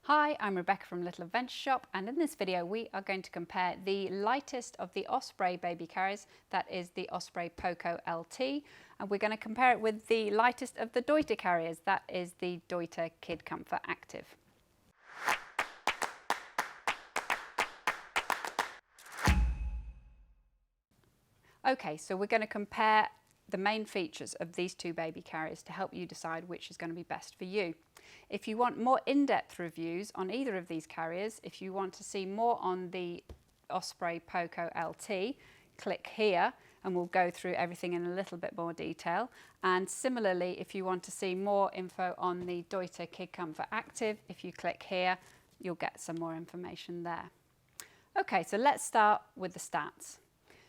Hi, I'm Rebecca from Little Adventure Shop, and in this video we are going to compare the lightest of the Osprey baby carriers, that is the Osprey Poco LT, and we're going to compare it with the lightest of the Deuter carriers, that is the Deuter Kid Comfort Active. Okay, so we're going to compare the main features of these two baby carriers to help you decide which is going to be best for you. If you want more in-depth reviews on either of these carriers, if you want to see more on the Osprey Poco LT, click here and we'll go through everything in a little bit more detail. And similarly, if you want to see more info on the Deuter Kid Comfort Active, if you click here, you'll get some more information there. Okay, so let's start with the stats.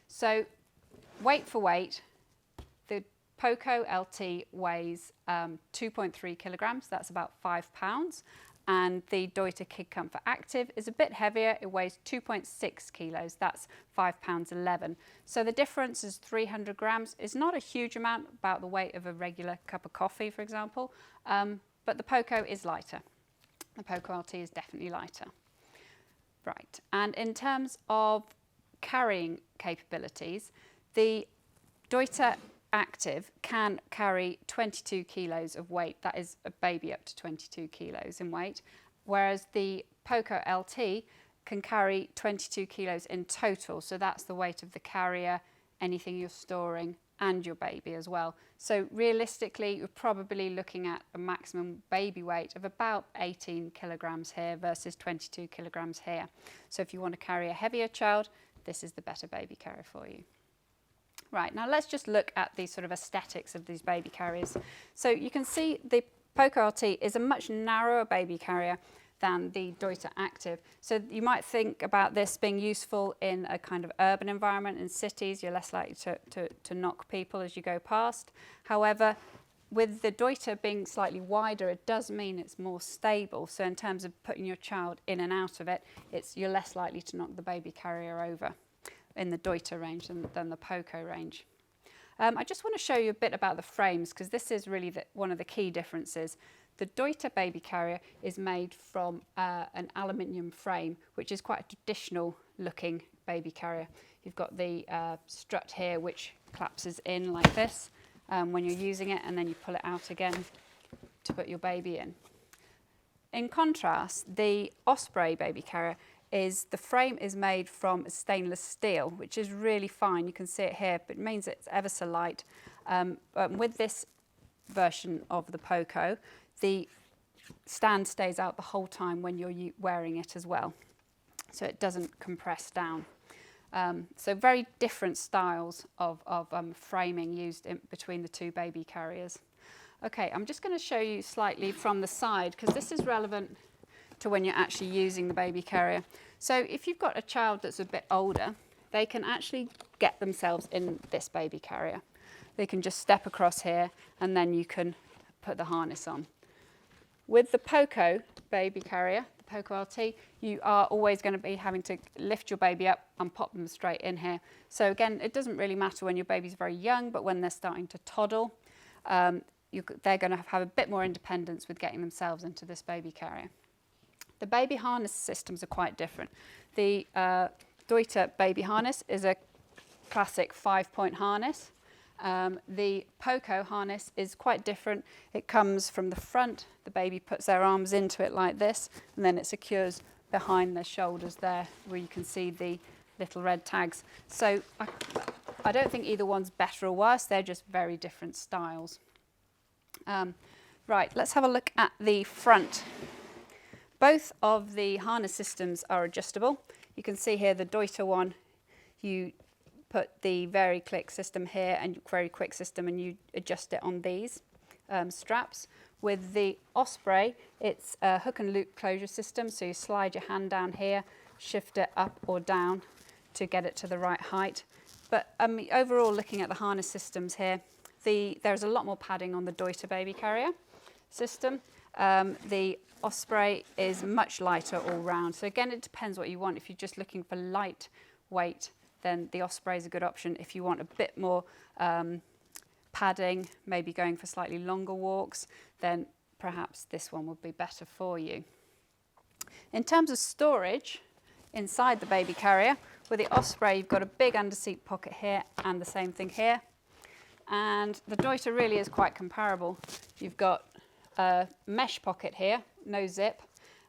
So weight for weight, the Poco LT weighs 2.3 kilograms, that's about 5 pounds, and the Deuter Kid Comfort Active is a bit heavier, it weighs 2.6 kilos, that's 5 pounds 11. So the difference is 300 grams. It's not a huge amount, about the weight of a regular cup of coffee, for example, but the Poco is lighter. The Poco LT is definitely lighter. Right, and in terms of carrying capabilities, the Deuter Active can carry 22 kilos of weight. That is a baby up to 22 kilos in weight, whereas the Poco LT can carry 22 kilos in total. So that's the weight of the carrier, anything you're storing, and your baby as well. So realistically, you're probably looking at a maximum baby weight of about 18 kilograms here versus 22 kilograms here. So if you want to carry a heavier child, this is the better baby carrier for you. Right, now let's just look at the sort of aesthetics of these baby carriers. So you can see the Poco LT is a much narrower baby carrier than the Deuter Active. So you might think about this being useful in a kind of urban environment. In cities, you're less likely to knock people as you go past. However, with the Deuter being slightly wider, it does mean it's more stable. So in terms of putting your child in and out of it, you're less likely to knock the baby carrier over in the Deuter range than the Poco range. I just want to show you a bit about the frames, because this is really one of the key differences. The Deuter baby carrier is made from an aluminium frame, which is quite a traditional looking baby carrier. You've got the strut here, which collapses in like this when you're using it, and then you pull it out again to put your baby in. In contrast, the Osprey baby carrier the frame is made from stainless steel, which is really fine. You can see it here, but it means it's ever so light. With this version of the Poco, the stand stays out the whole time when you're wearing it as well, so it doesn't compress down. So very different styles of framing used between the two baby carriers. Okay, I'm just going to show you slightly from the side, because this is relevant to when you're actually using the baby carrier. So if you've got a child that's a bit older, they can actually get themselves in this baby carrier. They can just step across here and then you can put the harness on. With the Poco baby carrier, the Poco LT, you are always going to be having to lift your baby up and pop them straight in here. So again, it doesn't really matter when your baby's very young, but when they're starting to toddle, they're going to have a bit more independence with getting themselves into this baby carrier. The baby harness systems are quite different. The Deuter baby harness is a classic 5-point harness. The Poco harness is quite different. It comes from the front. The baby puts their arms into it like this, and then it secures behind their shoulders there, where you can see the little red tags. So I don't think either one's better or worse. They're just very different styles. Right, let's have a look at the front. Both of the harness systems are adjustable. You can see here the Deuter one, you put the very quick system here and very quick system, and you adjust it on these straps. With the Osprey, it's a hook and loop closure system, so you slide your hand down here, shift it up or down to get it to the right height. But overall, looking at the harness systems here, there's a lot more padding on the Deuter baby carrier system. The Osprey is much lighter all round. So again, it depends what you want. If you're just looking for light weight, then the Osprey is a good option. If you want a bit more padding, maybe going for slightly longer walks, then perhaps this one would be better for you. In terms of storage inside the baby carrier, with the Osprey you've got a big underseat pocket here and the same thing here. And the Deuter really is quite comparable. You've got a mesh pocket here, no zip,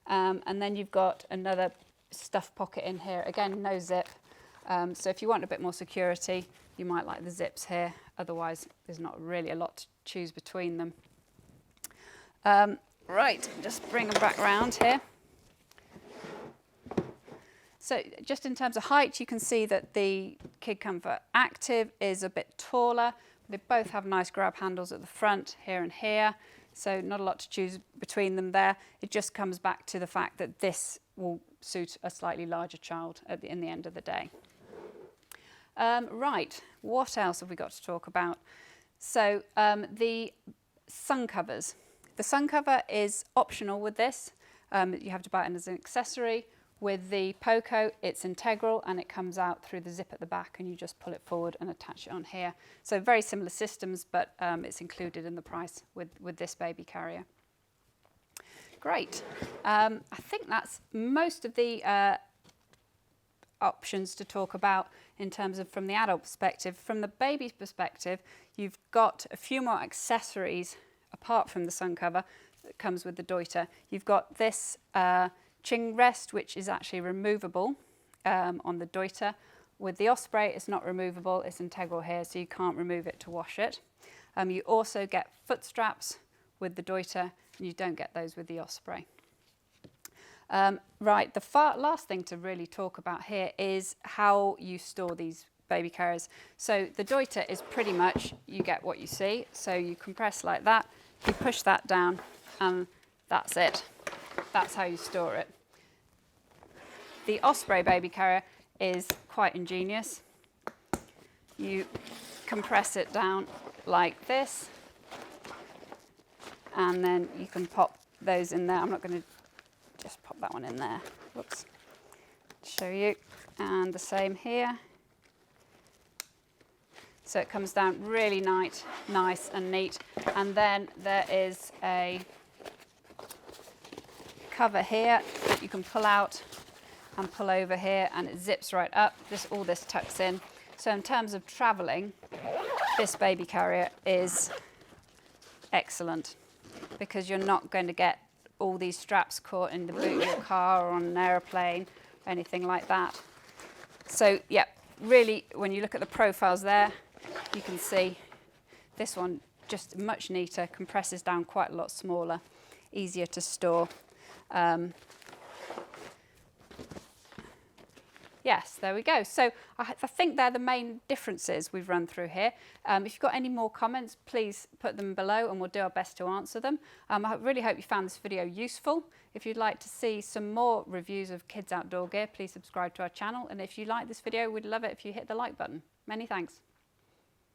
and then you've got another stuff pocket in here, again no zip. So if you want a bit more security, you might like the zips here, otherwise there's not really a lot to choose between them. Right, just bring them back round here. So just in terms of height, you can see that the Kid Comfort Active is a bit taller. They both have nice grab handles at the front, here and here, so not a lot to choose between them there. It just comes back to the fact that this will suit a slightly larger child in the end of the day. Right, what else have we got to talk about? So the sun covers. The sun cover is optional with this. You have to buy it as an accessory. With the Poco, it's integral and it comes out through the zip at the back and you just pull it forward and attach it on here. So very similar systems, but it's included in the price with this baby carrier. Great. I think that's most of the options to talk about in terms of from the adult perspective. From the baby's perspective, you've got a few more accessories apart from the sun cover that comes with the Deuter. You've got this chin rest, which is actually removable on the Deuter. With the Osprey, it's not removable, it's integral here, so you can't remove it to wash it. You also get foot straps with the Deuter, and you don't get those with the Osprey. Right, the last thing to really talk about here is how you store these baby carriers. So the Deuter is pretty much, you get what you see, so you compress like that, you push that down, and that's it. That's how you store it. The Osprey baby carrier is quite ingenious. You compress it down like this, and then you can pop those in there. I'm not going to just pop that one in there. Whoops. Show you. And the same here. So it comes down really nice and neat. And then there is a cover here that you can pull out and pull over here, and it zips right up. All this tucks in. So in terms of traveling, this baby carrier is excellent because you're not going to get all these straps caught in the boot of your car or on an aeroplane or anything like that. So yeah, really, when you look at the profiles there, you can see this one just much neater, compresses down quite a lot smaller, easier to store. Yes, there we go. So I think they're the main differences we've run through here. If you've got any more comments, please put them below and we'll do our best to answer them. I really hope you found this video useful. If you'd like to see some more reviews of kids outdoor gear, please subscribe to our channel. And if you like this video, we'd love it if you hit the like button. Many thanks.